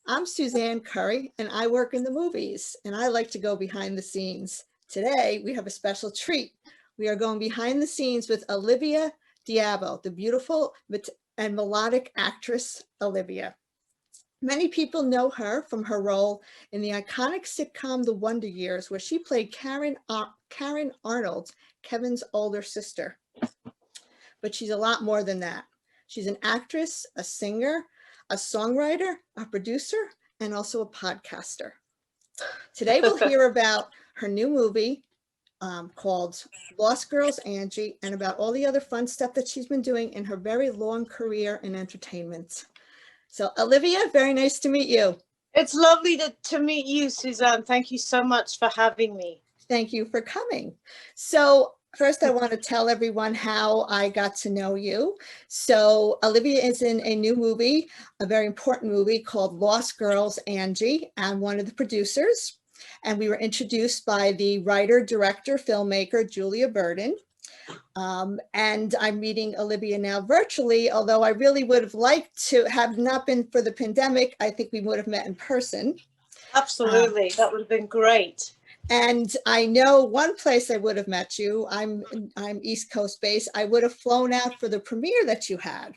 I'm Suzanne Curry, and I work in the movies, and I like to go behind the scenes. Today, we have a special treat. We are going behind the scenes with Olivia Diabo, the beautiful and melodic actress Olivia. Many people know her from her role in the iconic sitcom The Wonder Years, where she played Karen Arnold, Kevin's older sister. But she's a lot more than that. She's an actress, a singer, a songwriter, a producer, and also a podcaster. Today we'll hear about her new movie called Lost Girls, Angie, and about all the other fun stuff that she's been doing in her very long career in entertainment. So Olivia, very nice to meet you. It's lovely to meet you, Suzanne. Thank you so much for having me. Thank you for coming. So first, I want to tell everyone how I got to know you. So Olivia is in a new movie, a very important movie called Lost Girls, Angie. I'm one of the producers, and we were introduced by the writer, director, filmmaker, Julia Burden. And I'm meeting Olivia now virtually, although I really would have liked to have not been for the pandemic. I think we would have met in person. Absolutely, that would have been great. And I know one place I would have met you. I'm East Coast based. I would have flown out for the premiere that you had.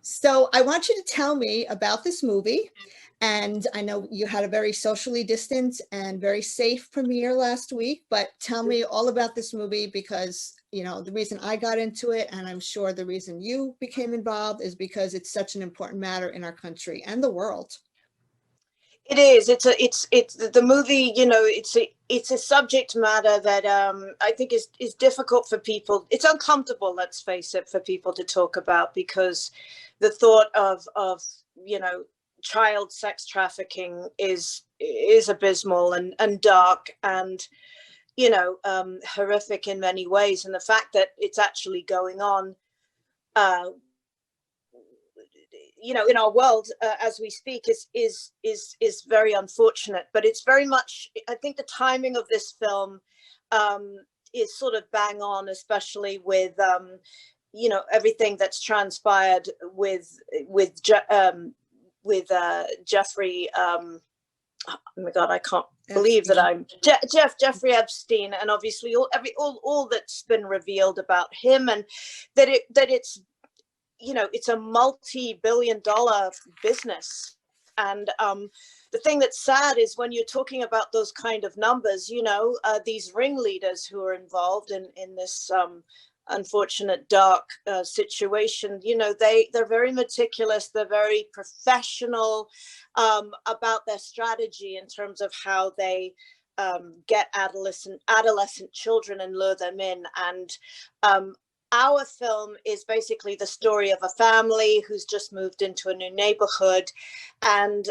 So I want you to tell me about this movie. And I know you had a very socially distanced and very safe premiere last week, but tell me all about this movie because, you know, the reason I got into it, and I'm sure the reason you became involved, is because it's such an important matter in our country and the world. It is. It's the movie. You know, it's a subject matter that I think is difficult for people. It's uncomfortable, let's face it, for people to talk about because the thought of child sex trafficking is abysmal and dark and horrific in many ways. And the fact that it's actually going on in our world as we speak is very unfortunate, but it's very much, I think the timing of this film is sort of bang on, especially with everything that's transpired with Jeffrey oh my God, I can't believe that I'm Jeffrey Epstein, and obviously all that's been revealed about him, and that it's it's a multi-billion-dollar business. And the thing that's sad is when you're talking about those kind of numbers, these ringleaders who are involved in this unfortunate dark situation, they're very meticulous, they're very professional about their strategy in terms of how they get adolescent children and lure them in. And our film is basically the story of a family who's just moved into a new neighborhood and,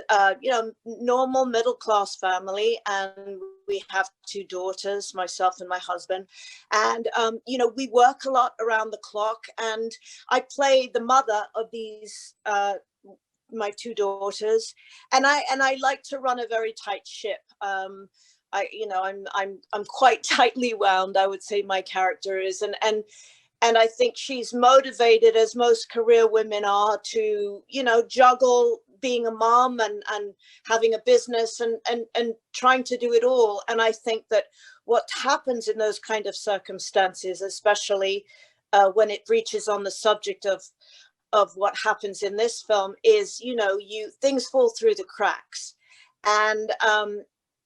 normal middle-class family. And we have 2 daughters, myself and my husband. And, we work a lot around the clock. And I play the mother of these, my 2 daughters. And I like to run a very tight ship. I'm quite tightly wound, I would say my character is. And I think she's motivated, as most career women are, to, juggle being a mom and having a business and trying to do it all. And I think that what happens in those kind of circumstances, especially when it reaches on the subject of what happens in this film, is, things fall through the cracks. And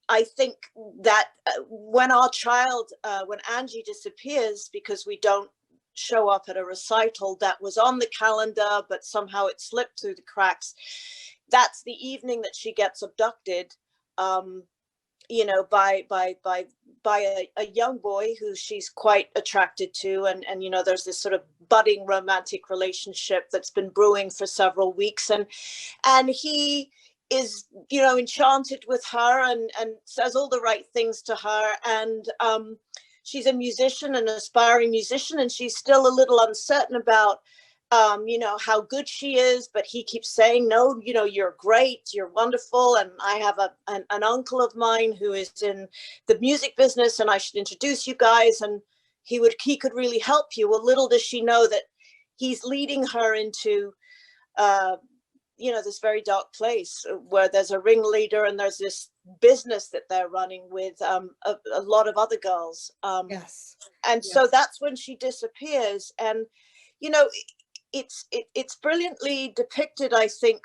I think that when our child, when Angie disappears because we don't show up at a recital that was on the calendar, but somehow it slipped through the cracks, that's the evening that she gets abducted, by a young boy who she's quite attracted to. And there's this sort of budding romantic relationship that's been brewing for several weeks. And he is, enchanted with her and says all the right things to her. And, she's a musician, an aspiring musician, and she's still a little uncertain about, how good she is. But he keeps saying, no, you're great, you're wonderful. And I have an uncle of mine who is in the music business, and I should introduce you guys. And he could really help you. Well, little does she know that he's leading her into this very dark place where there's a ringleader and there's this business that they're running with a lot of other girls. Yes. And so that's when she disappears. And, it's brilliantly depicted, I think,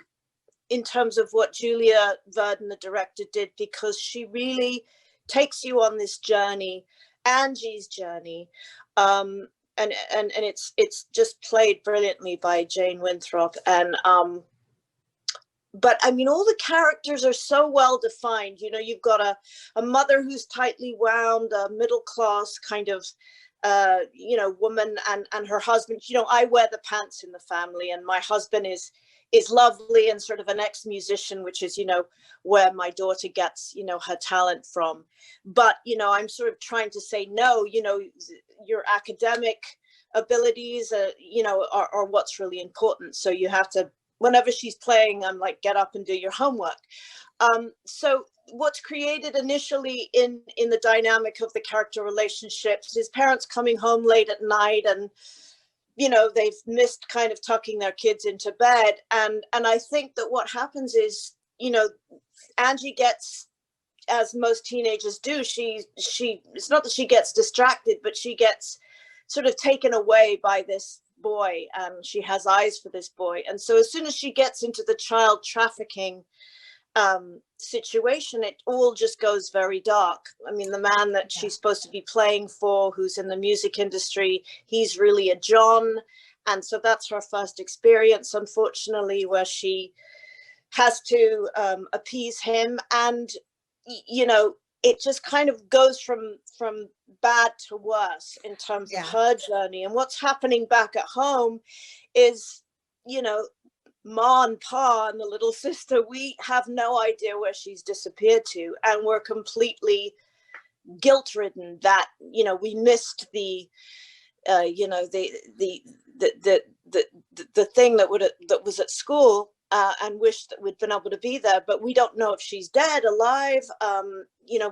in terms of what Julia Verdon, the director, did, because she really takes you on this journey, Angie's journey. And it's just played brilliantly by Jane Winthrop. And but I mean, all the characters are so well defined. You've got a mother who's tightly wound, a middle class kind of woman, and her husband. I wear the pants in the family, and my husband is lovely and sort of an ex-musician, which is where my daughter gets her talent from. But I'm sort of trying to say, no, your academic abilities are what's really important. So you have to, whenever she's playing, I'm like, get up and do your homework. So what's created initially in the dynamic of the character relationships is parents coming home late at night, and they've missed kind of tucking their kids into bed. And I think that what happens is, Angie gets, as most teenagers do, she it's not that she gets distracted, but she gets sort of taken away by this boy, and she has eyes for this boy. And so as soon as she gets into the child trafficking situation, it all just goes very dark. I mean, the man that she's supposed to be playing for, who's in the music industry, he's really a John. And so that's her first experience, unfortunately, where she has to appease him. And it just kind of goes from bad to worse in terms of her journey. And what's happening back at home is, Ma and Pa and the little sister, we have no idea where she's disappeared to, and we're completely guilt-ridden that we missed the thing that was at school, and wish that we'd been able to be there, but we don't know if she's dead, alive.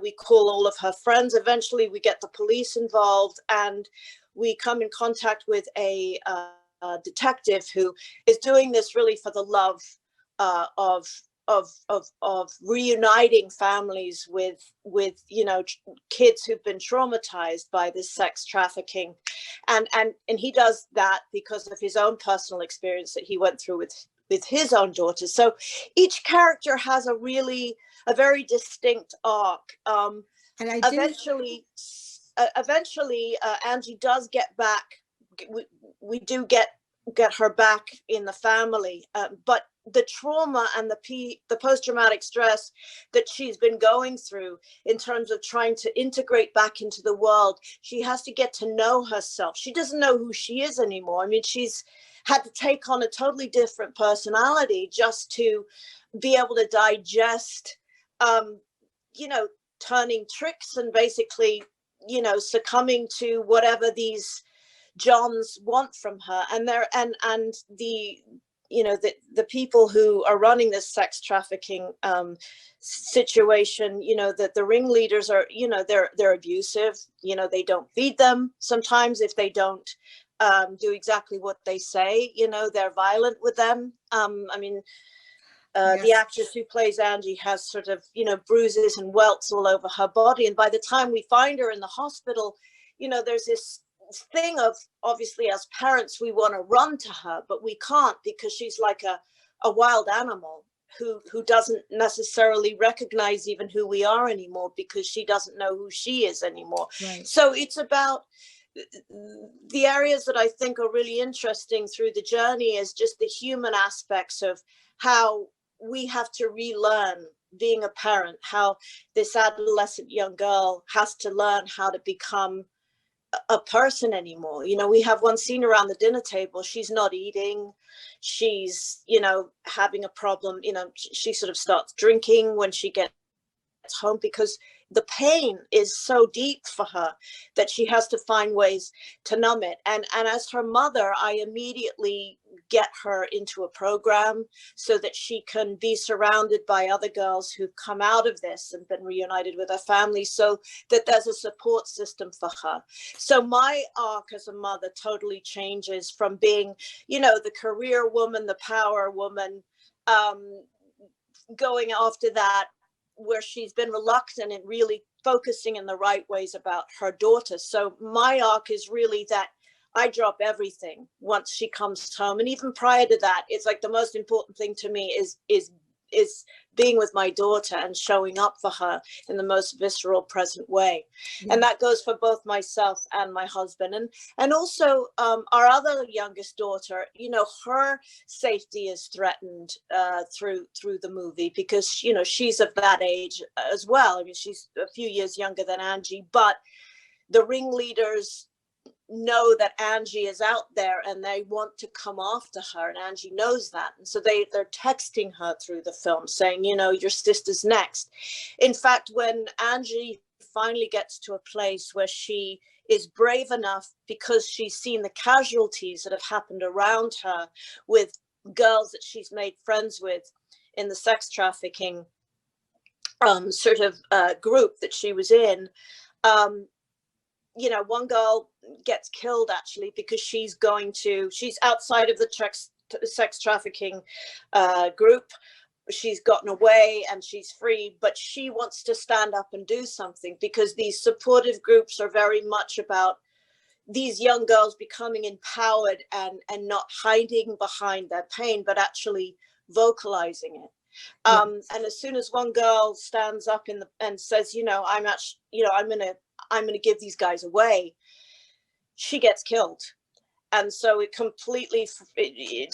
We call all of her friends. Eventually we get the police involved, and we come in contact with a detective who is doing this really for the love of reuniting families with kids who've been traumatized by this sex trafficking, and he does that because of his own personal experience that he went through with his own daughter. So each character has a very distinct arc. And eventually Angie does get back. We do get her back in the family, but the trauma and the post-traumatic stress that she's been going through in terms of trying to integrate back into the world, she has to get to know herself. She doesn't know who she is anymore. I mean, she's had to take on a totally different personality just to be able to digest, turning tricks and basically, succumbing to whatever these Johns want from her. And the people who are running this sex trafficking situation, that the ringleaders are, they're abusive. They don't feed them sometimes if they don't do exactly what they say. They're violent with them. The actress who plays Angie has sort of, bruises and welts all over her body. And by the time we find her in the hospital, there's this thing of, obviously as parents, we want to run to her, but we can't, because she's like a wild animal who doesn't necessarily recognize even who we are anymore, because she doesn't know who she is anymore. Right. So it's about the areas that I think are really interesting through the journey is just the human aspects of how we have to relearn being a parent, how this adolescent young girl has to learn how to become a person anymore. We have one scene around the dinner table. She's not eating. She's, having a problem. She sort of starts drinking when she gets home, because the pain is so deep for her that she has to find ways to numb it. And as her mother, I immediately get her into a program so that she can be surrounded by other girls who've come out of this and been reunited with her family, so that there's a support system for her. So my arc as a mother totally changes from being, the career woman, the power woman, um, going after that, where she's been reluctant and really focusing in the right ways about her daughter. So my arc is really that I drop everything once she comes home, and even prior to that, it's like the most important thing to me is being with my daughter and showing up for her in the most visceral, present way. Yeah. And that goes for both myself and my husband, and also our other youngest daughter. You know, her safety is threatened through the movie, because you know she's of that age as well. I mean, she's a few years younger than Angie, but the ringleaders know that Angie is out there and they want to come after her, and Angie knows that, and so they're texting her through the film saying, you know, your sister's next. In fact, when Angie finally gets to a place where she is brave enough, because she's seen the casualties that have happened around her with girls that she's made friends with in the sex trafficking sort of group that she was in, you know, one girl gets killed actually because she's outside of the sex trafficking group. She's gotten away and she's free, but she wants to stand up and do something, because these supportive groups are very much about these young girls becoming empowered and not hiding behind their pain, but actually vocalizing it. And as soon as one girl stands up and says, you know, I'm going to give these guys away, she gets killed. And so it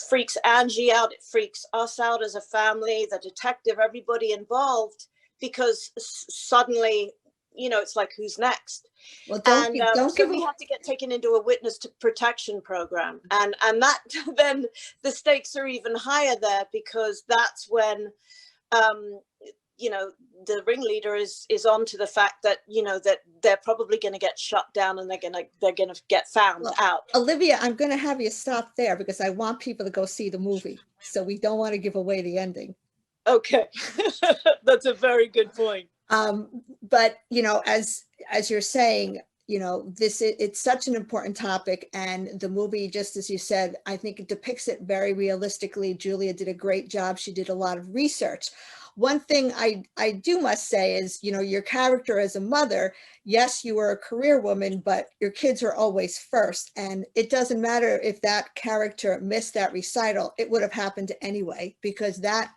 freaks Angie out. It freaks us out as a family, the detective, everybody involved, because suddenly, you know, it's like, who's next? Well, So we have to get taken into a witness protection program. And that then the stakes are even higher there, because that's when, you know, the ringleader is on to the fact that, you know, that they're probably going to get shut down and they're going to get found out. Olivia, I'm going to have you stop there because I want people to go see the movie. So we don't want to give away the ending. Okay. That's a very good point. But, you know, as you're saying, you know, it's such an important topic, and the movie, just as you said, I think it depicts it very realistically. Julia did a great job. She did a lot of research. One thing I do must say is, you know, your character as a mother, yes, you were a career woman, but your kids are always first. And it doesn't matter if that character missed that recital, it would have happened anyway, because that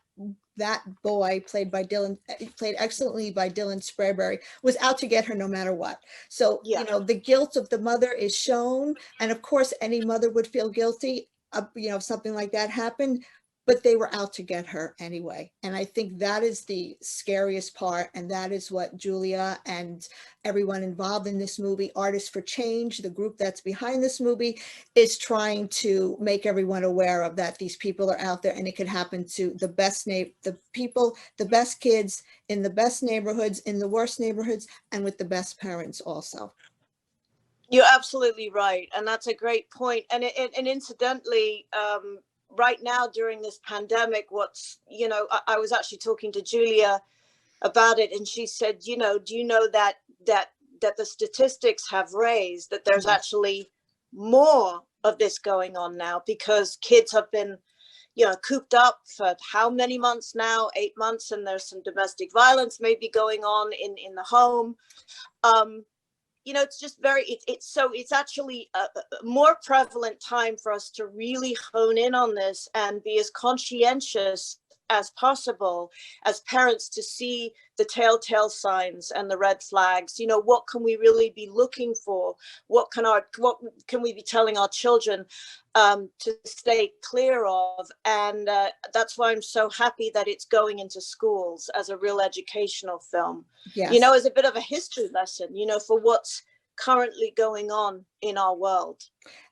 boy played excellently by Dylan Sprayberry was out to get her no matter what. So, Yeah. you know, the guilt of the mother is shown. And of course, any mother would feel guilty, you know, if something like that happened, but they were out to get her anyway. And I think that is the scariest part. And that is what Julia and everyone involved in this movie, Artists for Change, the group that's behind this movie, is trying to make everyone aware of, that these people are out there and it could happen to the best people, the best kids in the best neighborhoods, in the worst neighborhoods, and with the best parents also. You're absolutely right. And that's a great point. And incidentally, right now during this pandemic, you know, I was actually talking to Julia about it, and she said, you know, do you know that the statistics have raised that there's actually more of this going on now, because kids have been, you know, cooped up for how many months now? 8 months, and there's some domestic violence maybe going on in the home. You know, it's just it's actually a more prevalent time for us to really hone in on this and be as conscientious as possible as parents, to see the telltale signs and the red flags. You know, what can we really be looking for? What can we be telling our children to stay clear of? And that's why I'm so happy that it's going into schools as a real educational film. Yes. You know, as a bit of a history lesson, you know, for what's currently going on in our world.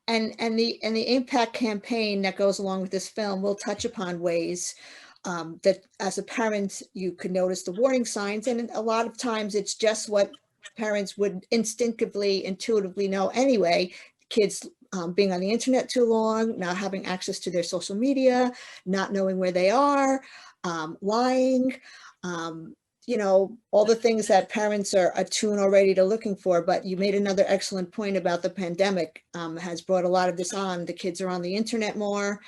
And the impact campaign that goes along with this film will touch upon ways that as a parent, you could notice the warning signs. And a lot of times it's just what parents would intuitively know anyway. Kids being on the internet too long, not having access to their social media, not knowing where they are, lying, you know, all the things that parents are attuned already to looking for. But you made another excellent point about the pandemic has brought a lot of this on. The kids are on the internet more.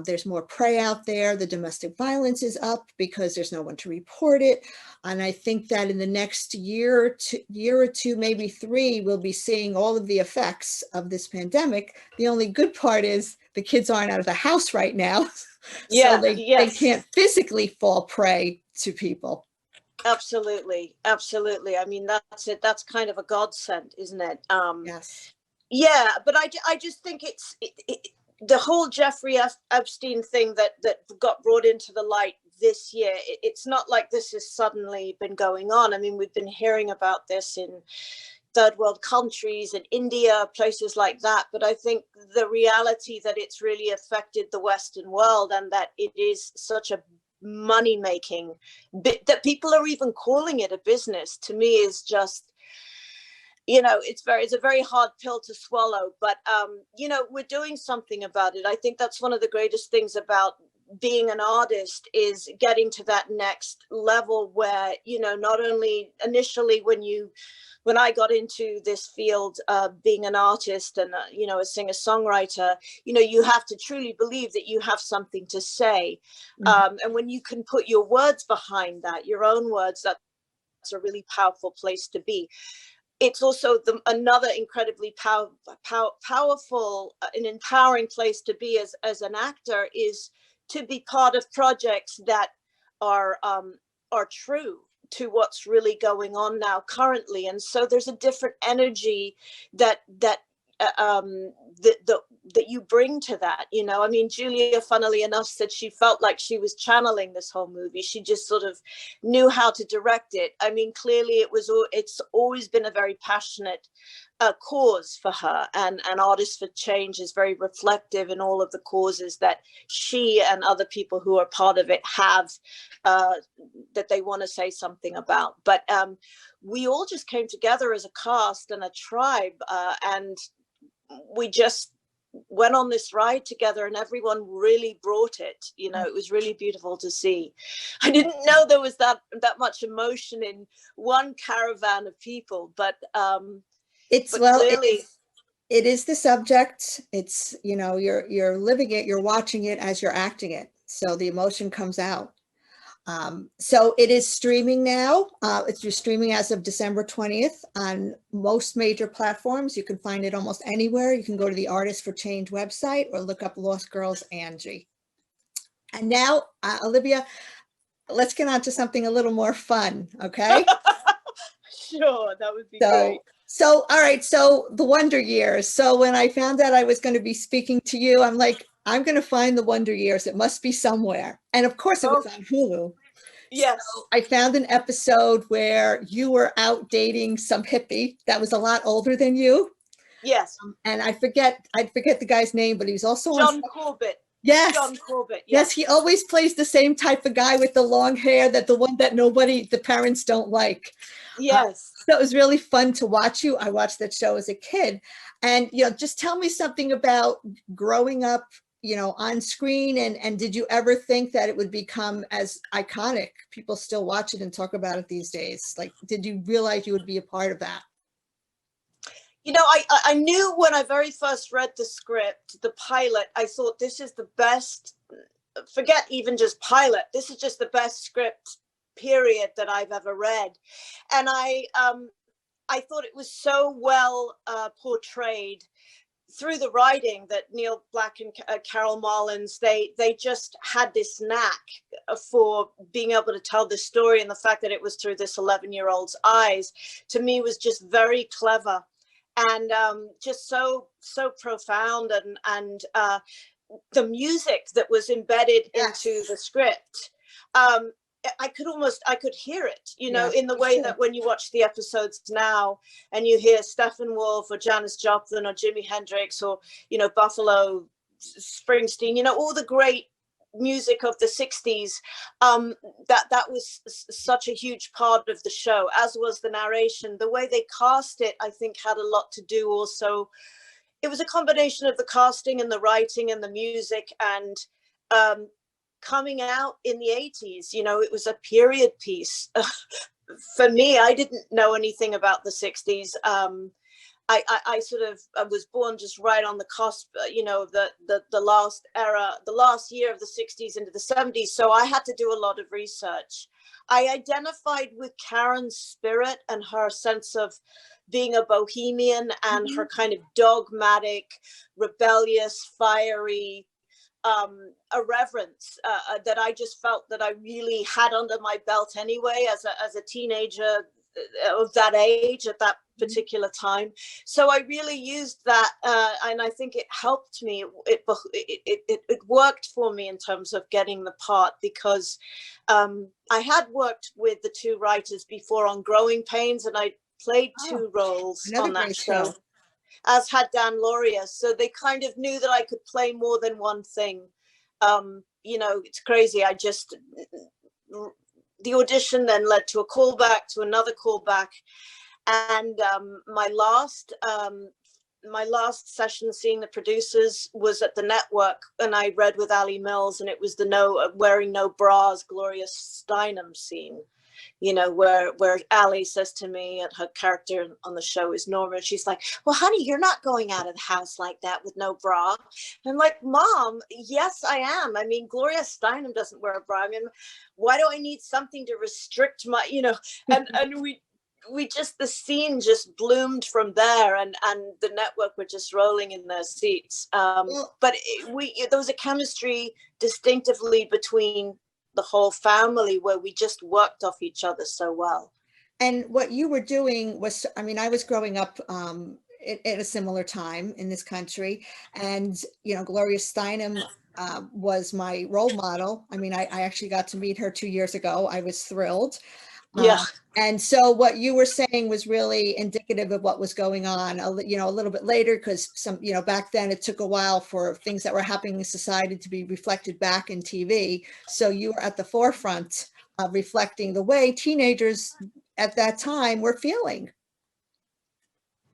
There's more prey out there. The domestic violence is up because there's no one to report it. And I think that in the next year or two, maybe 3, we'll be seeing all of the effects of this pandemic. The only good part is the kids aren't out of the house right now. So they can't physically fall prey to people. Absolutely. Absolutely. I mean, that's it. That's kind of a godsend, isn't it? Yes. Yeah, but I just think the whole Jeffrey Epstein thing that got brought into the light this year. It's not like this has suddenly been going on. I mean, we've been hearing about this in third world countries and India, places like that. But I think the reality that it's really affected the Western world, and that it is such a money making bit, that people are even calling it a business, to me is just, it's a very hard pill to swallow. But we're doing something about it. I think that's one of the greatest things about being an artist, is getting to that next level where, not only initially when I got into this field, being an artist and a singer-songwriter, you have to truly believe that you have something to say. And when you can put your words behind that, your own words, that's a really powerful place to be. It's also another incredibly powerful and empowering place to be as an actor, is to be part of projects that are true to what's really going on now currently. And so there's a different energy that you bring to that. I mean, Julia, funnily enough, said she felt like she was channeling this whole movie. She just sort of knew how to direct it. I mean, clearly it's always been a very passionate cause for her, and Artists for Change is very reflective in all of the causes that she and other people who are part of it have, that they want to say something about. But we all just came together as a cast and a tribe, and we just went on this ride together, and everyone really brought it. It was really beautiful to see. I didn't know there was that much emotion in one caravan of people, but clearly it is the subject. It's, you're living it, you're watching it as you're acting it. So the emotion comes out. So it is streaming now. You're streaming as of December 20th on most major platforms. You can find it almost anywhere. You can go to the Artists for Change website or look up Lost Girls Angie. And now, Olivia, let's get on to something a little more fun, okay? Sure, that would be great. So, all right. So the Wonder Years. So when I found out I was going to be speaking to you, I'm like, I'm going to find the Wonder Years. It must be somewhere. And of course it was on Hulu. Yes. So I found an episode where you were out dating some hippie that was a lot older than you. Yes. And I'd forget the guy's name, but he was also John Corbett. Yes. John Corbett. Yes, he always plays the same type of guy with the long hair, the one that the parents don't like. Yes. So it was really fun to watch you. I watched that show as a kid. And, just tell me something about growing up, on screen. And did you ever think that it would become as iconic? People still watch it and talk about it these days. Like, did you realize you would be a part of that? I knew when I very first read the script, the pilot, I thought, this is the best, forget even just pilot, this is just the best script, period, that I've ever read. And I thought it was so well portrayed through the writing that Neil Black and Carol Marlins, they just had this knack for being able to tell this story. And the fact that it was through this 11-year-old's eyes, to me, was just very clever. And just so profound, and the music that was embedded into the script, I could hear it, in the way that when you watch the episodes now and you hear Steppenwolf or Janis Joplin or Jimi Hendrix or Buffalo Springsteen, all the great music of the 60s, that was such a huge part of the show, as was the narration. The way they cast it, I think, had a lot to do also. It was a combination of the casting and the writing and the music, and coming out in the 80s, it was a period piece. For me, I didn't know anything about the 60s. I sort of I was born just right on the cusp, the last era, the last year of the 60s into the 70s. So I had to do a lot of research. I identified with Karen's spirit and her sense of being a bohemian and her kind of dogmatic, rebellious, fiery irreverence that I just felt that I really had under my belt anyway as a teenager of that age at that particular time. So I really used that, and I think it helped me. It worked for me in terms of getting the part, because I had worked with the two writers before on Growing Pains, and I played two roles on that show, as had Dan Lauria. So they kind of knew that I could play more than one thing. It's crazy. The audition then led to a callback, to another callback, and my last session seeing the producers was at the network, and I read with Ali Mills, and it was the wearing no bras Gloria Steinem scene, where Ali says to me, and her character on the show is Norma, she's like, well, honey, you're not going out of the house like that with no bra. And I'm like, Mom, yes, I am. I mean, Gloria Steinem doesn't wear a bra. I mean, why do I need something to restrict my, and we just, the scene just bloomed from there, and the network were just rolling in their seats. But there was a chemistry distinctively between the whole family where we just worked off each other so well. And what you were doing was, I mean, I was growing up at a similar time in this country, and Gloria Steinem was my role model. I mean, I actually got to meet her 2 years ago. I was thrilled. Yeah. And so what you were saying was really indicative of what was going on, a little bit later, because back then it took a while for things that were happening in society to be reflected back in TV. So you were at the forefront of reflecting the way teenagers at that time were feeling.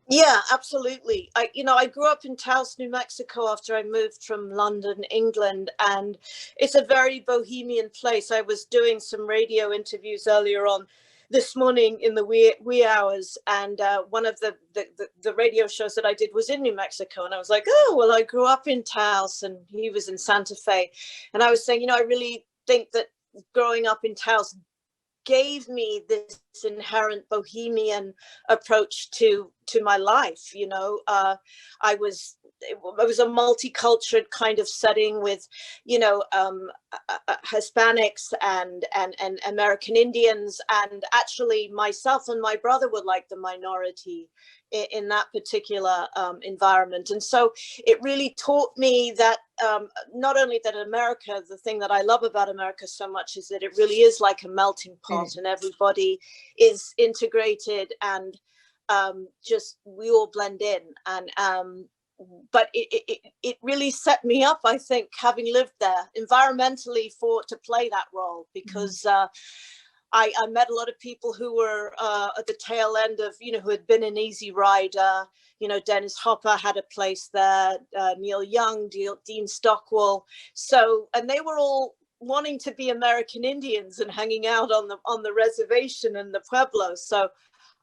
Yeah, absolutely. I grew up in Taos, New Mexico after I moved from London, England, and it's a very bohemian place. I was doing some radio interviews earlier on this morning in the wee hours, and one of the radio shows that I did was in New Mexico, and I was like, oh, well, I grew up in Taos, and he was in Santa Fe, and I was saying, I really think that growing up in Taos gave me this inherent bohemian approach to my life. I was a multicultural kind of setting with Hispanics and American Indians, and actually myself and my brother were like the minority in that particular environment. And so it really taught me that not only that America, the thing that I love about America so much is that it really is like a melting pot, and everybody is integrated, and just we all blend in. And but it really set me up, I think, having lived there environmentally to play that role, because I met a lot of people who were at the tail end of, who had been an Easy Rider. Dennis Hopper had a place there, Neil Young, Dean Stockwell. So, and they were all wanting to be American Indians and hanging out on the reservation and the Pueblo. So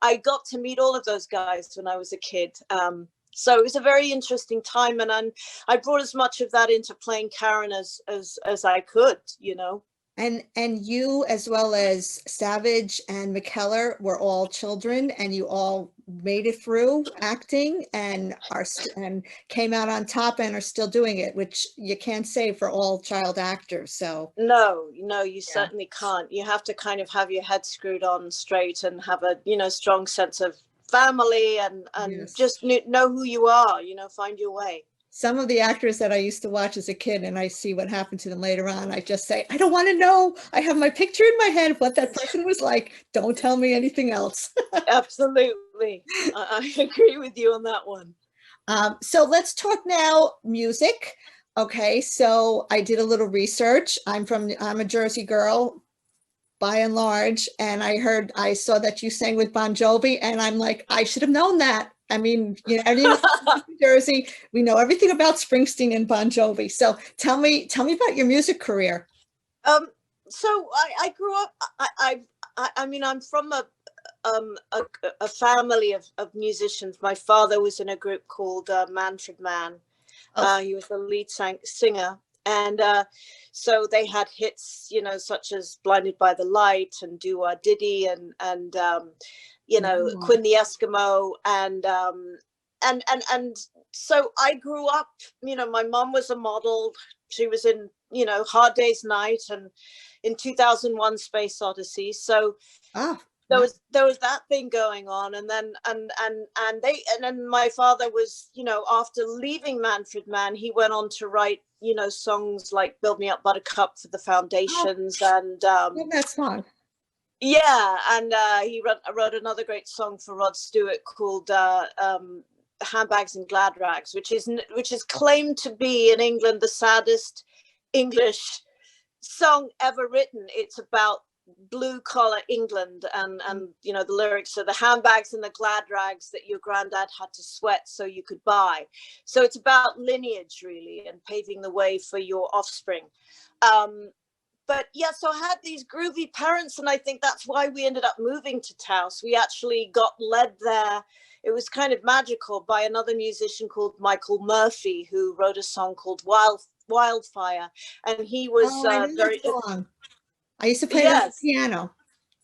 I got to meet all of those guys when I was a kid. So it was a very interesting time, and I brought as much of that into playing Karen as I could, And you, as well as Savage and McKellar, were all children, and you all made it through acting and came out on top and are still doing it, which you can't say for all child actors. So no, you certainly can't. You have to kind of have your head screwed on straight and have a strong sense of family, and yes, just know who you are, find your way. Some of the actors that I used to watch as a kid, and I see what happened to them later on, I just say, I don't want to know. I have my picture in my head of what that person was like. Don't tell me anything else. Absolutely. I agree with you on that one. So let's talk now music. Okay, so I did a little research. I'm a Jersey girl by and large, and I saw that you sang with Bon Jovi, and I'm like, I should have known that. I mean, everything in Jersey, we know everything about Springsteen and Bon Jovi. So tell me about your music career. So I grew up. I mean, I'm from a family of musicians. My father was in a group called Manfred Mann. Oh, He was the lead singer. And so they had hits, you know, such as Blinded by the Light and Do Wah Diddy and you know, Quinn the Eskimo. And so I grew up, you know, my mom was a model. She was in, you know, Hard Day's Night and in 2001 Space Odyssey. So oh, there was that thing going on, and then and then my father was, you know, after leaving Manfred Mann, he went on to write, you know, songs like Build Me Up Buttercup for the Foundations. And that song. yeah, and he wrote another great song for Rod Stewart called Handbags and Glad Rags, which is claimed to be in England the saddest English song ever written. It's about blue collar England, and you know, the lyrics are the handbags and the glad rags that your granddad had to sweat so you could buy. So it's about lineage really, and paving the way for your offspring. But yeah, so I had these groovy parents, and I think that's why we ended up moving to Taos. We actually got led there. It was kind of magical by another musician called Michael Murphy, who wrote a song called Wildfire, and he was very song. I used to play it on the yes. piano.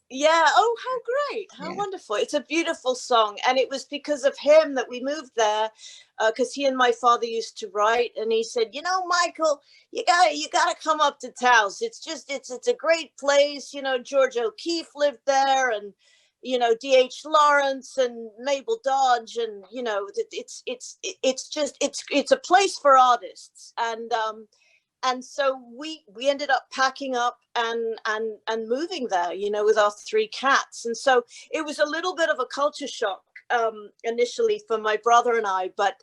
Yeah. Oh, how great. How wonderful. It's a beautiful song. And it was because of him that we moved there, because he and my father used to write. And he said, you know, Michael, you gotta come up to Taos. It's a great place. You know, George O'Keeffe lived there, and, you know, D.H. Lawrence and Mabel Dodge. And, you know, it's a place for artists. And so we ended up packing up and moving there, you know, with our 3 cats. And so it was a little bit of a culture shock initially for my brother and I, but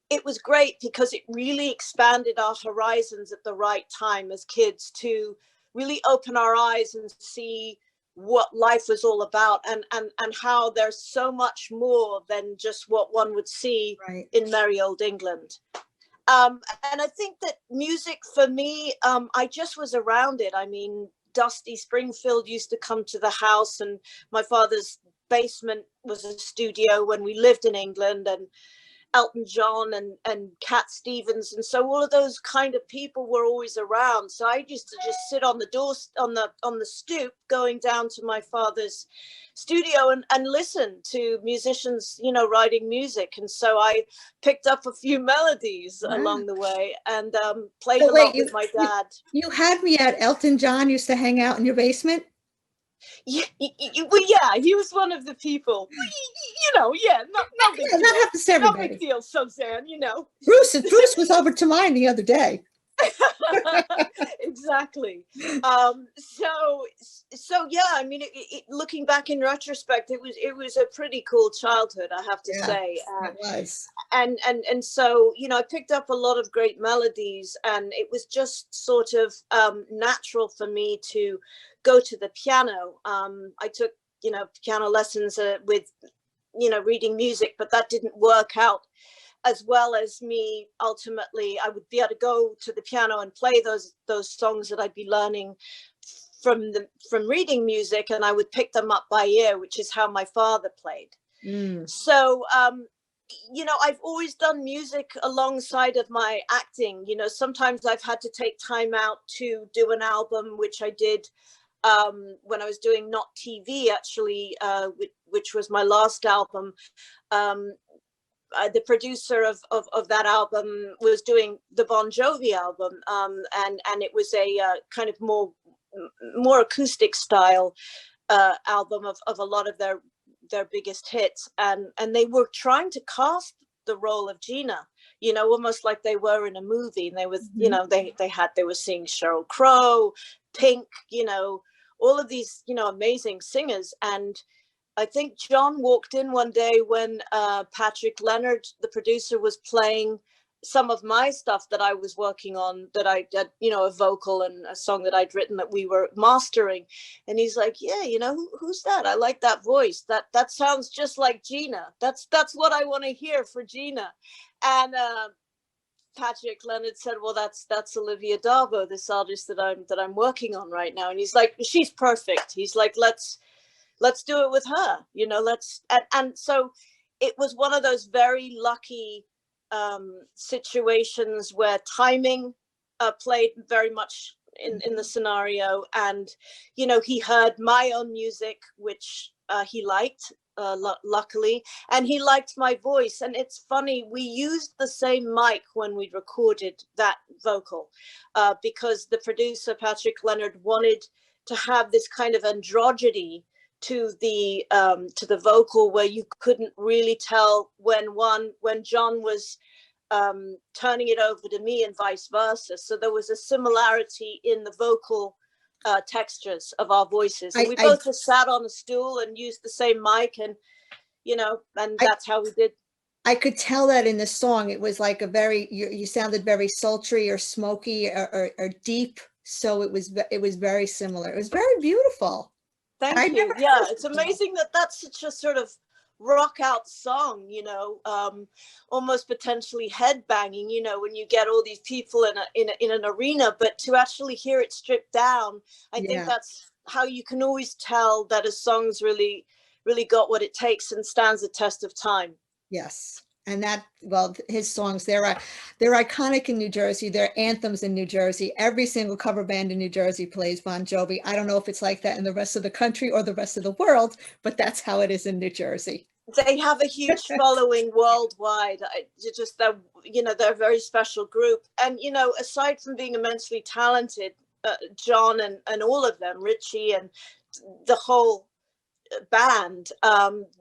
it was great because it really expanded our horizons at the right time as kids, to really open our eyes and see what life was all about, and how there's so much more than just what one would see in merry old England. And I think that music for me, I just was around it. I mean, Dusty Springfield used to come to the house, and my father's basement was a studio when we lived in England, and Elton John and Cat Stevens. And so all of those kind of people were always around. So I used to just sit on the door, on the stoop, going down to my father's studio and listen to musicians, you know, writing music. And so I picked up a few melodies along the way, and played them up with my dad. You had me at Elton John used to hang out in your basement? Yeah, well, yeah, he was one of the people. You know, yeah, no big deal. That happens to everybody. No big deal, Suzanne, you know. Bruce was over to mine the other day. Exactly. So yeah, I mean, looking back in retrospect, it was a pretty cool childhood, I have to say. It was. And so, you know, I picked up a lot of great melodies, and it was just sort of natural for me to go to the piano. I took, you know, piano lessons with, you know, reading music, but that didn't work out as well as me. Ultimately, I would be able to go to the piano and play those songs that I'd be learning from reading music, and I would pick them up by ear, which is how my father played. So you know, I've always done music alongside of my acting. You know, sometimes I've had to take time out to do an album, which I did when I was doing Not TV, actually, which was my last album. The producer of that album was doing the Bon Jovi album, and it was a kind of more acoustic style album of a lot of their biggest hits, and they were trying to cast the role of Gina, you know, almost like they were in a movie. And they was, you know, they were seeing Sheryl Crow, Pink, you know, all of these, you know, amazing singers. And I think John walked in one day when Patrick Leonard, the producer, was playing some of my stuff that I was working on, that I did, you know, a vocal and a song that I'd written that we were mastering. And he's like, yeah, you know, who's that? I like that voice. That sounds just like Gina. That's what I want to hear for Gina. And Patrick Leonard said, well, that's Olivia Darbo, this artist that I'm working on right now. And he's like, she's perfect. He's like, let's let's do it with her, and so it was one of those very lucky situations where timing played very much in the scenario. And he heard my own music, which he liked, luckily, and he liked my voice. And it's funny, we used the same mic when we recorded that vocal, because the producer Patrick Leonard wanted to have this kind of androgyny to the vocal, where you couldn't really tell when John was turning it over to me and vice versa. So there was a similarity in the vocal textures of our voices. And we both just sat on a stool and used the same mic, and that's how we did. I could tell that in the song. It was like you sounded very sultry or smoky or deep. So it was very similar. It was very beautiful. Thank you. Yeah, it's amazing that that's such a sort of rock out song, almost potentially head banging, when you get all these people in an arena, but to actually hear it stripped down, I think that's how you can always tell that a song's really, really got what it takes and stands the test of time. Yes. And his songs, they're iconic in New Jersey. They're anthems in New Jersey. Every single cover band in New Jersey plays Bon Jovi. I don't know if it's like that in the rest of the country or the rest of the world, but that's how it is in New Jersey. They have a huge following worldwide. They're a very special group. And, aside from being immensely talented, John and all of them, Richie and the whole band,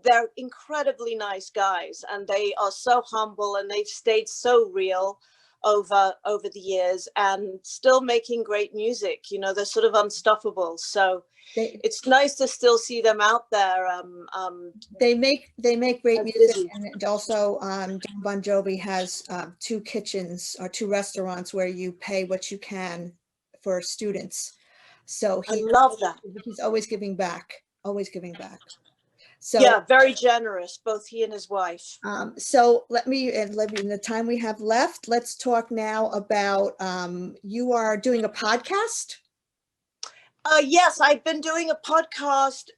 they're incredibly nice guys, and they are so humble, and they've stayed so real over the years, and still making great music. They're sort of unstoppable. So it's nice to still see them out there. They make great music, and also John Bon Jovi has 2 kitchens or 2 restaurants where you pay what you can for students. So I love that. He's always giving back. Always giving back. So yeah, very generous, both he and his wife. So in the time we have left, let's talk now about you are doing a podcast. Yes, I've been doing a podcast.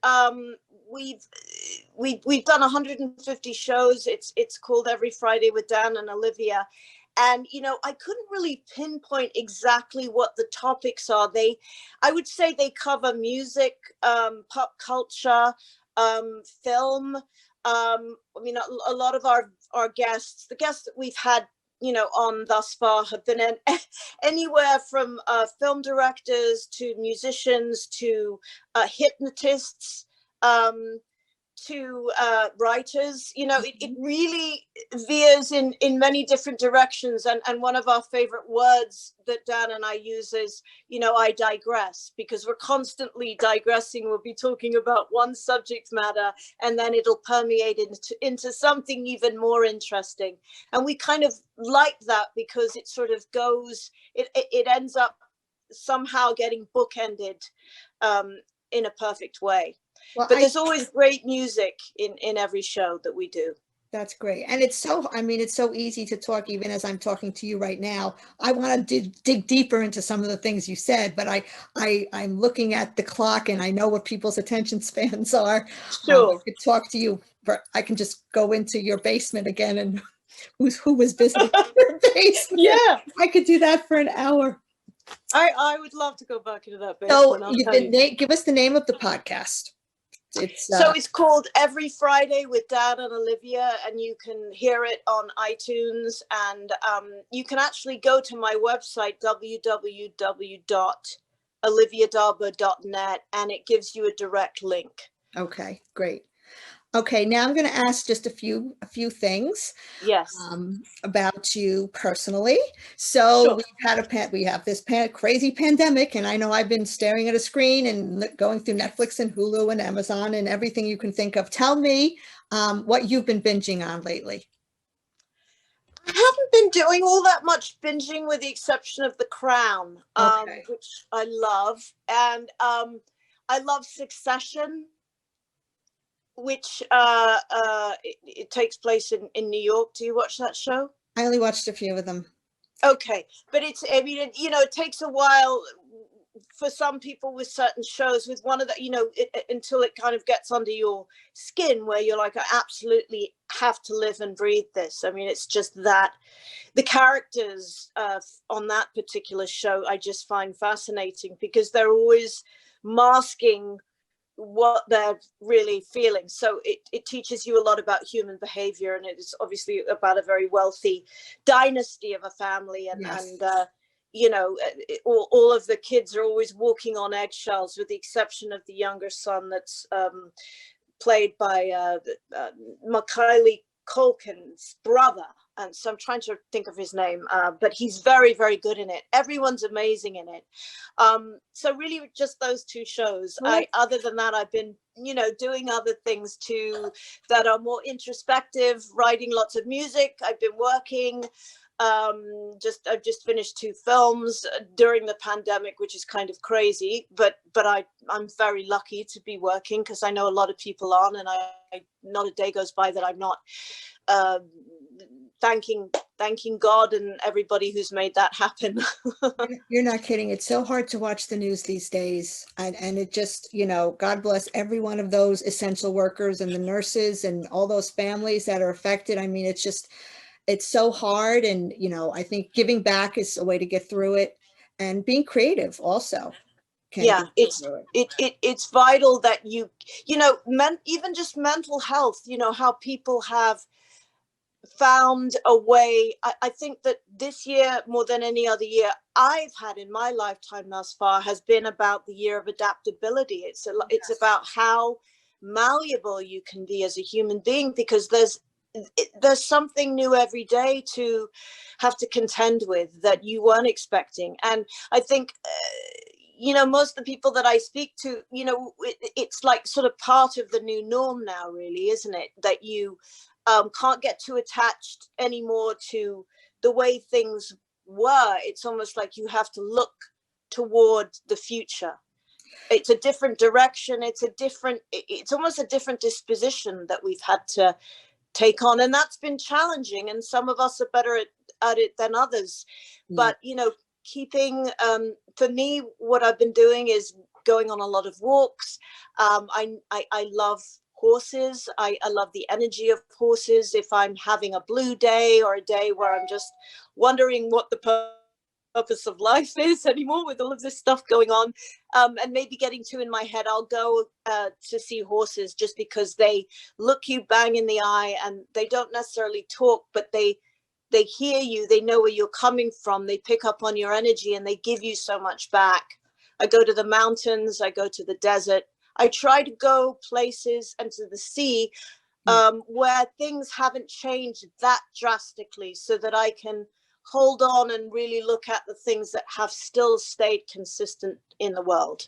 We've done 150 shows. It's called Every Friday with Dan and Olivia. And, I couldn't really pinpoint exactly what the topics are. I would say they cover music, pop culture, film. A lot of our guests, the guests that we've had, on thus far, have been anywhere from film directors to musicians to hypnotists, to writers. It really veers in many different directions, and one of our favorite words that Dan and I use is, I digress, because we're constantly digressing. We'll be talking about one subject matter, and then it'll permeate into something even more interesting. And we kind of like that, because it sort of goes, it ends up somehow getting bookended in a perfect way. Well, but there's always great music in every show that we do. That's great. And it's so easy to talk, even as I'm talking to you right now. I want to dig deeper into some of the things you said, but I'm looking at the clock, and I know what people's attention spans are. Sure. I could talk to you, but I can just go into your basement again, and who was visiting your basement. Yeah. I could do that for an hour. I would love to go back into that basement. So give us the name of the podcast. It's called Every Friday with Dan and Olivia, and you can hear it on iTunes, and you can actually go to my website, www.oliviadarbo.net, and it gives you a direct link. Okay, great. Okay, now I'm going to ask just a few things. Yes. About you personally. So sure. We have this crazy pandemic, and I know I've been staring at a screen and going through Netflix and Hulu and Amazon and everything you can think of. Tell me what you've been binging on lately. I haven't been doing all that much binging, with the exception of The Crown, which I love, and I love Succession, which it takes place in New York. Do you watch that show? I only watched a few of them. Okay, but it takes a while for some people with certain shows, with one of the, until it kind of gets under your skin, where you're like, I absolutely have to live and breathe this. I mean, it's just that the characters on that particular show I just find fascinating, because they're always masking what they're really feeling. So it teaches you a lot about human behavior, and it is obviously about a very wealthy dynasty of a family, and Yes. all of the kids are always walking on eggshells, with the exception of the younger son, that's played by Macaulay Culkin's brother. And so I'm trying to think of his name, but he's very, very good in it. Everyone's amazing in it. So really just those two shows. Other than that, I've been, doing other things too that are more introspective, writing lots of music. I've been working. I've just finished 2 films during the pandemic, which is kind of crazy, but I'm very lucky to be working, because I know a lot of people aren't, and I not a day goes by that I'm not thanking God and everybody who's made that happen. You're not kidding. It's so hard to watch the news these days. And it just, God bless every one of those essential workers and the nurses and all those families that are affected. I mean, it's so hard. And, I think giving back is a way to get through it, and being creative also can Yeah, get through it. it's vital that even just mental health, how people have found a way. I think that this year, more than any other year I've had in my lifetime thus far, has been about the year of adaptability. It's about how malleable you can be as a human being, because there's something new every day to have to contend with that you weren't expecting. And I think most of the people that I speak to, it's like sort of part of the new norm now, really, isn't it? That you can't get too attached anymore to the way things were. It's almost like you have to look toward the future. It's a different direction. It's almost a different disposition that we've had to take on, and that's been challenging, and some of us are better at it than others. But keeping for me, what I've been doing is going on a lot of walks. I love horses. I love the energy of horses. If I'm having a blue day, or a day where I'm just wondering what the purpose of life is anymore with all of this stuff going on, and maybe getting too in my head, I'll go to see horses, just because they look you bang in the eye, and they don't necessarily talk, but they hear you, they know where you're coming from, they pick up on your energy, and they give you so much back. I go to the mountains, I go to the desert. I try to go places and to the sea where things haven't changed that drastically, so that I can hold on and really look at the things that have still stayed consistent in the world.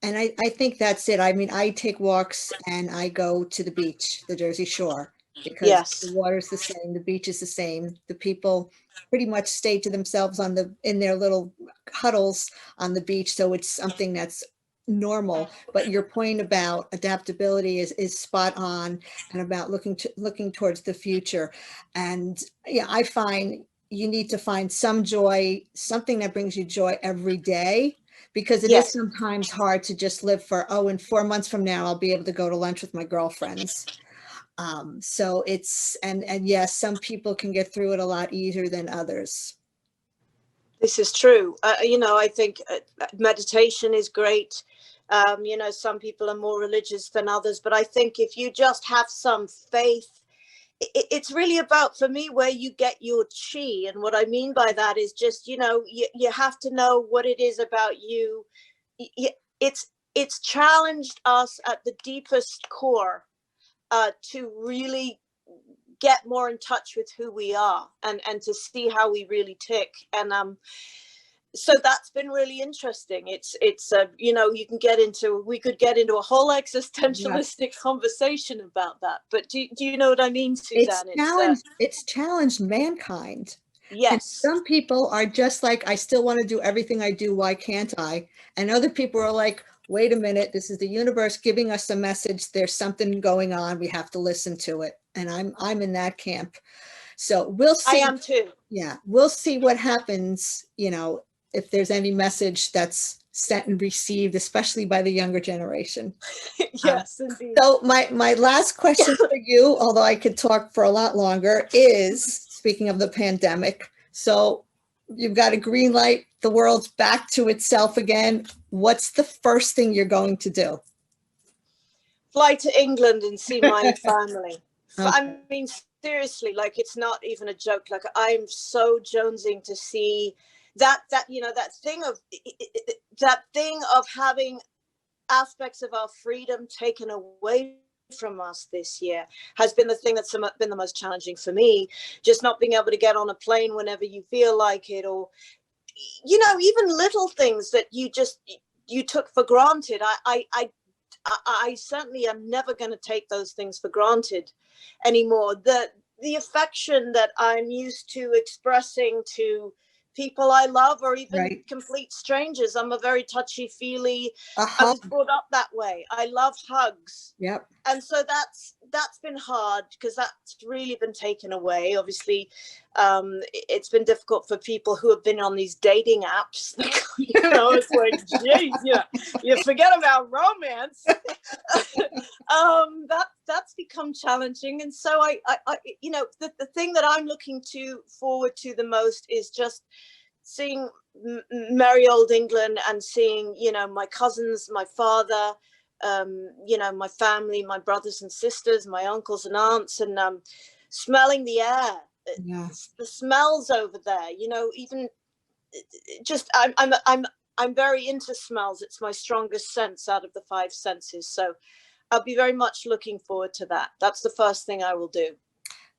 And I think that's it. I mean, I take walks and I go to the beach, the Jersey Shore, because the water's the same, the beach is the same. The people pretty much stay to themselves in their little huddles on the beach. So it's something that's normal. But your point about adaptability is spot on, and about looking towards the future. And I find you need to find some joy, something that brings you joy every day, because it is sometimes hard to just live for, in 4 months from now, I'll be able to go to lunch with my girlfriends. So and yes, some people can get through it a lot easier than others. This is true. I think meditation is great. Some people are more religious than others, but I think if you just have some faith, it's really about, for me, where you get your chi. And what I mean by that is just, you have to know what it is about you. It's challenged us at the deepest core to really get more in touch with who we are, and to see how we really tick. And so that's been really interesting. It's we could get into a whole existentialistic conversation about that. But do you know what I mean, Suzanne? It's challenged mankind. Yes. And some people are just like, I still want to do everything I do. Why can't I? And other people are like, wait a minute, this is the universe giving us a message. There's something going on. We have to listen to it. And I'm in that camp. So we'll see. I am too. Yeah, we'll see what happens, if there's any message that's sent and received, especially by the younger generation. Yes, indeed. So my last question for you, although I could talk for a lot longer, is speaking of the pandemic. So you've got a green light, the world's back to itself again. What's the first thing you're going to do? Fly to England and see my family. Okay. I mean, seriously, like, it's not even a joke. Like, I'm so jonesing to see that thing of having aspects of our freedom taken away from us this year has been the thing that's been the most challenging for me. Just not being able to get on a plane whenever you feel like it, or even little things that you took for granted. I certainly am never going to take those things for granted anymore. The affection that I'm used to expressing to people I love, or even Right. complete strangers. I'm a very touchy-feely. A I hug. was brought up that way. I love hugs. Yep. And so that's been hard, because that's really been taken away. Obviously, it's been difficult for people who have been on these dating apps. It's like, geez, you forget about romance. That's become challenging. And so I the thing that I'm looking forward to the most is just seeing merry old England, and seeing, my cousins, my father, my family, my brothers and sisters, my uncles and aunts, and smelling the air, Yeah. the smells over there, even just I'm very into smells. It's my strongest sense out of the five senses. So I'll be very much looking forward to that. That's the first thing I will do.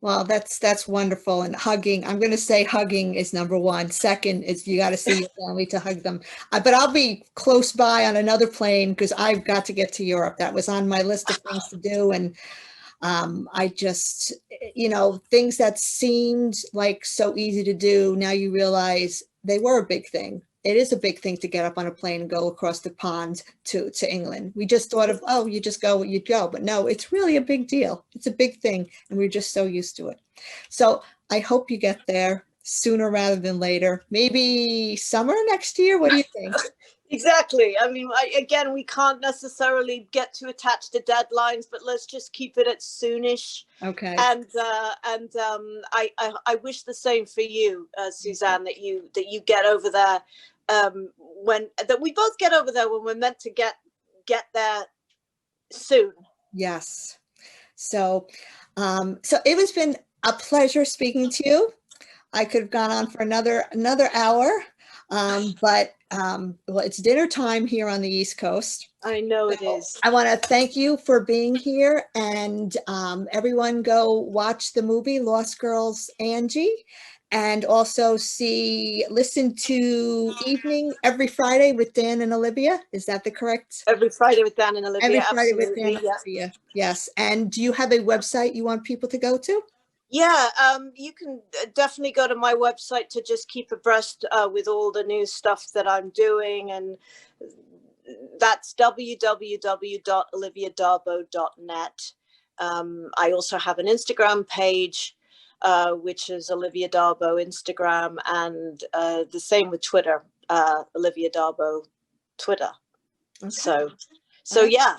Well, that's wonderful. And hugging, I'm going to say hugging is number one. Second is you got to see your family to hug them. But I'll be close by on another plane, because I've got to get to Europe. That was on my list of things to do. And I just, things that seemed like so easy to do, now you realize they were a big thing. It is a big thing to get up on a plane and go across the pond to England. We just thought of, oh, you just go, you'd go. But no, it's really a big deal. It's a big thing. And we're just so used to it. So I hope you get there sooner rather than later. Maybe summer next year. What do you think? Exactly. I mean, again, we can't necessarily get too attached to deadlines, but let's just keep it at soonish. Okay. And I wish the same for you, Suzanne, that you get over there, that we both get over there when we're meant to get there soon. Yes. So it has been a pleasure speaking to you. I could have gone on for another hour, but well, it's dinner time here on the East Coast. I know it is. I want to thank you for being here, and everyone go watch the movie Lost Girls, Angie, and also listen to Evening every Friday with Dan and Olivia. Is that the correct? Every Friday with Dan and Olivia. Every Friday with Absolutely, Dan and Olivia. Yes. And do you have a website you want people to go to? Yeah, you can definitely go to my website to just keep abreast with all the new stuff that I'm doing, and that's www.oliviadarbo.net. I also have an Instagram page, which is Olivia Darbo Instagram, and the same with Twitter, Olivia Darbo Twitter. Okay. So yeah,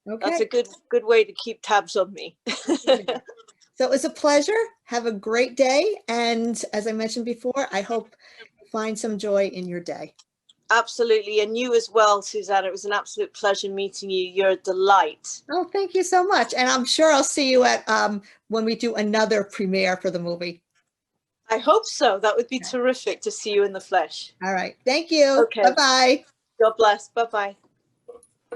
okay. That's a good way to keep tabs on me. So it was a pleasure. Have a great day. And as I mentioned before, I hope you find some joy in your day. Absolutely. And you as well, Suzanne. It was an absolute pleasure meeting you. You're a delight. Oh, thank you so much. And I'm sure I'll see you at when we do another premiere for the movie. I hope so. That would be terrific to see you in the flesh. All right. Thank you. Okay. Bye-bye. God bless. Bye-bye.